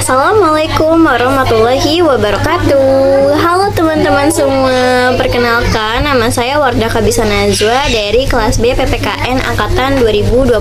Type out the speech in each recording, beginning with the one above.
Assalamualaikum warahmatullahi wabarakatuh. Halo teman-teman semua, perkenalkan nama saya Wardah Kabisa Najwa dari kelas B PPKN Angkatan 2024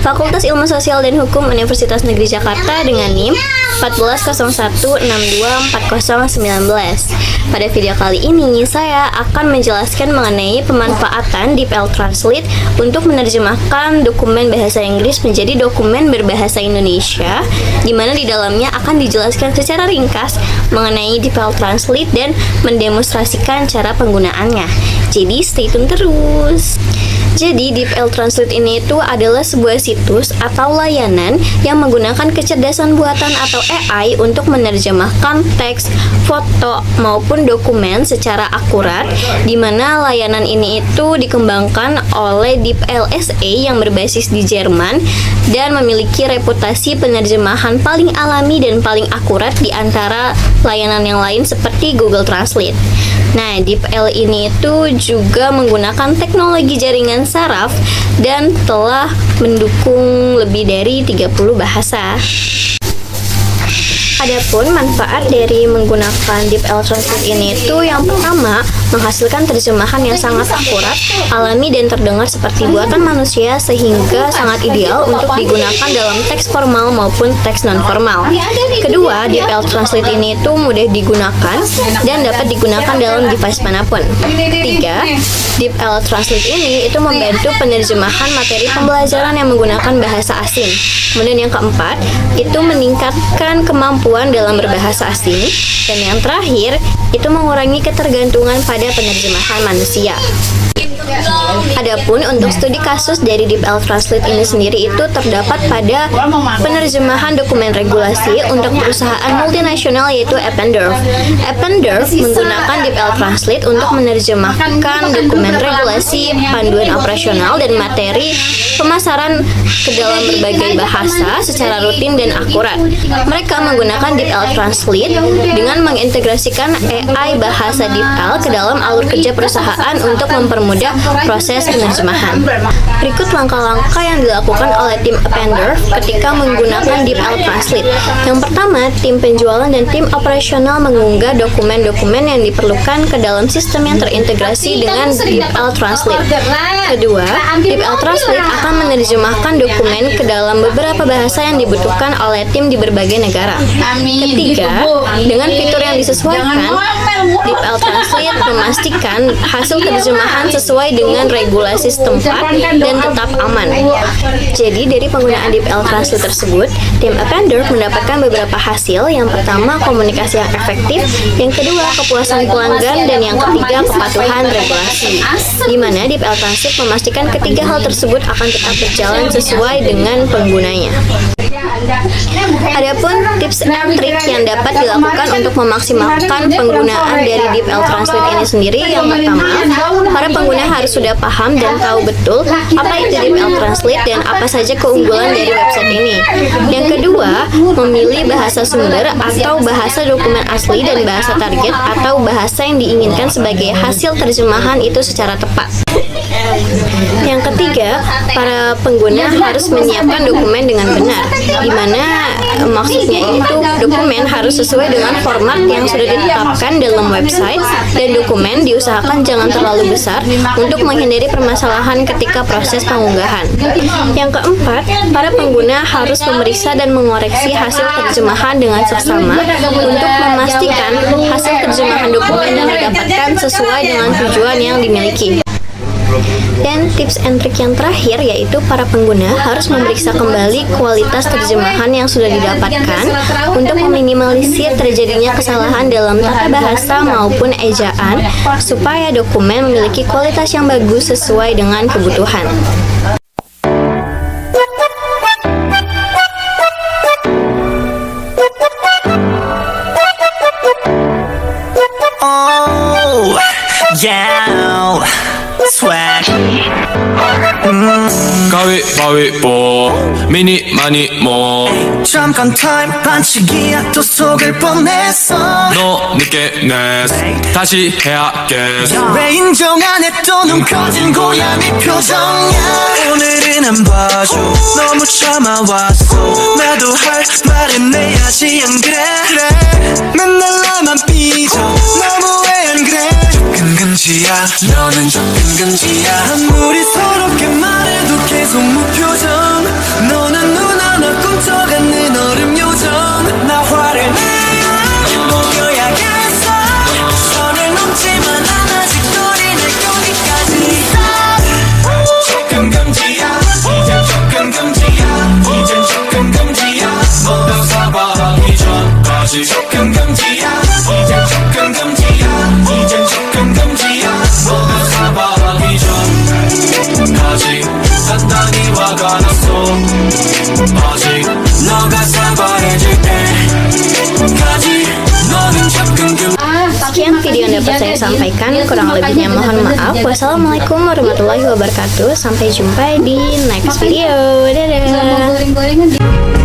Fakultas Ilmu Sosial dan Hukum Universitas Negeri Jakarta dengan NIM 141624019. Pada video kali ini saya akan menjelaskan mengenai pemanfaatan DeepL Translate untuk menerjemahkan dokumen bahasa Inggris menjadi dokumen berbahasa Indonesia, di mana di dalamnya akan dijelaskan secara ringkas mengenai DeepL Translate dan mendemonstrasikan cara penggunaannya. Jadi stay tune terus. Jadi DeepL Translate ini itu adalah sebuah situs atau layanan yang menggunakan kecerdasan buatan atau AI untuk menerjemahkan teks, foto maupun dokumen secara akurat, di mana layanan ini itu dikembangkan oleh DeepL SA yang berbasis di Jerman dan memiliki reputasi penerjemahan paling alami dan paling akurat di antara layanan yang lain seperti Google Translate. Nah, DeepL ini itu juga menggunakan teknologi jaringan saraf dan telah mendukung lebih dari 30 bahasa. Adapun manfaat dari menggunakan DeepL Translate ini itu yang pertama, menghasilkan terjemahan yang sangat akurat, alami dan terdengar seperti buatan manusia sehingga sangat ideal untuk digunakan dalam teks formal maupun teks non-formal. Kedua, DeepL Translate ini itu mudah digunakan dan dapat digunakan dalam device manapun. Tiga, DeepL Translate ini itu membantu penerjemahan materi pembelajaran yang menggunakan bahasa asing. Kemudian yang keempat, itu meningkatkan kemampuan dalam berbahasa asing. Dan yang terakhir, itu mengurangi ketergantungan pada penerjemahan manusia. Adapun untuk studi kasus dari DeepL Translate ini sendiri itu terdapat pada penerjemahan dokumen regulasi untuk perusahaan multinasional yaitu Eppendorf. Eppendorf menggunakan DeepL Translate untuk menerjemahkan dokumen regulasi, panduan operasional dan materi pemasaran ke dalam berbagai bahasa secara rutin dan akurat. Mereka menggunakan DeepL Translate dengan mengintegrasikan AI bahasa DeepL ke dalam alur kerja perusahaan untuk mempermudah proses penerjemahan. Berikut langkah-langkah yang dilakukan oleh tim Eppendorf ketika menggunakan DeepL Translate. Yang pertama, tim penjualan dan tim operasional mengunggah dokumen-dokumen yang diperlukan ke dalam sistem yang terintegrasi dengan DeepL Translate. Kedua, DeepL Translate akan menerjemahkan dokumen ke dalam beberapa bahasa yang dibutuhkan oleh tim di berbagai negara. Ketiga, dengan fitur yang disesuaikan, DeepL Translate memastikan hasil terjemahan sesuai dengan regulasi setempat dan tetap aman. Jadi dari penggunaan DeepL Translate tersebut, tim Eppendorf mendapatkan beberapa hasil. Yang pertama, komunikasi yang efektif. Yang kedua, kepuasan pelanggan. Dan yang ketiga, kepatuhan regulasi. Di mana DeepL Translate memastikan ketiga hal tersebut akan tetap berjalan sesuai dengan penggunanya. Adapun tips and trik yang dapat dilakukan untuk memaksimalkan penggunaan dari DeepL Translate ini sendiri. Yang pertama, para pengguna harus sudah paham dan tahu betul apa itu DeepL Translate dan apa saja keunggulan dari website ini. Yang kedua, memilih bahasa sumber atau bahasa dokumen asli dan bahasa target atau bahasa yang diinginkan sebagai hasil terjemahan itu secara tepat. Yang ketiga, para pengguna harus menyiapkan dokumen dengan benar, di mana maksudnya itu dokumen harus sesuai dengan format yang sudah ditetapkan dalam website, dan dokumen diusahakan jangan terlalu besar untuk menghindari permasalahan ketika proses pengunggahan. Yang keempat, para pengguna harus memeriksa dan mengoreksi hasil terjemahan dengan seksama untuk memastikan hasil terjemahan dokumen yang didapatkan sesuai dengan tujuan yang dimiliki. Dan tips and trik yang terakhir yaitu para pengguna harus memeriksa kembali kualitas terjemahan yang sudah didapatkan untuk meminimalisir terjadinya kesalahan dalam tata bahasa maupun ejaan supaya dokumen memiliki kualitas yang bagus sesuai dengan kebutuhan. Oh, yeah. Swag. 가위바위보 미니 많이 뭐 잠깐 타임 반칙이야 또 속을 뻔했어 너 늦게 냈어 다시 해야겠어 왜 인정 안 해 또 눈 커진 고양이 표정이야 오늘은 안 봐줘 너무 참아왔어 나도 할 말은 내야 너는 접근 금지야 아무리 서럽게 말해도 계속 무표정 너는 눈 하나 꿈쩍 않는 얼음 요정 나 화를 내야 먹여야겠어 선을 넘지만 난 아직 거리는 여기까지 접근 금지야 이젠 접근 금지야 이젠 접근 금지야 모두 사과하기 전까지 접근 금지야 이젠 접근 금지야 이젠 접근 금지야 모두 사과하기 전까지 단단히 화가 났어 아직 너가 사과해줄 때까지 너는 접근 금지 Sekian video yang dapat saya sampaikan, kurang lebihnya mohon maaf. Wassalamualaikum warahmatullahi wabarakatuh. Sampai jumpa di next video. Dadah.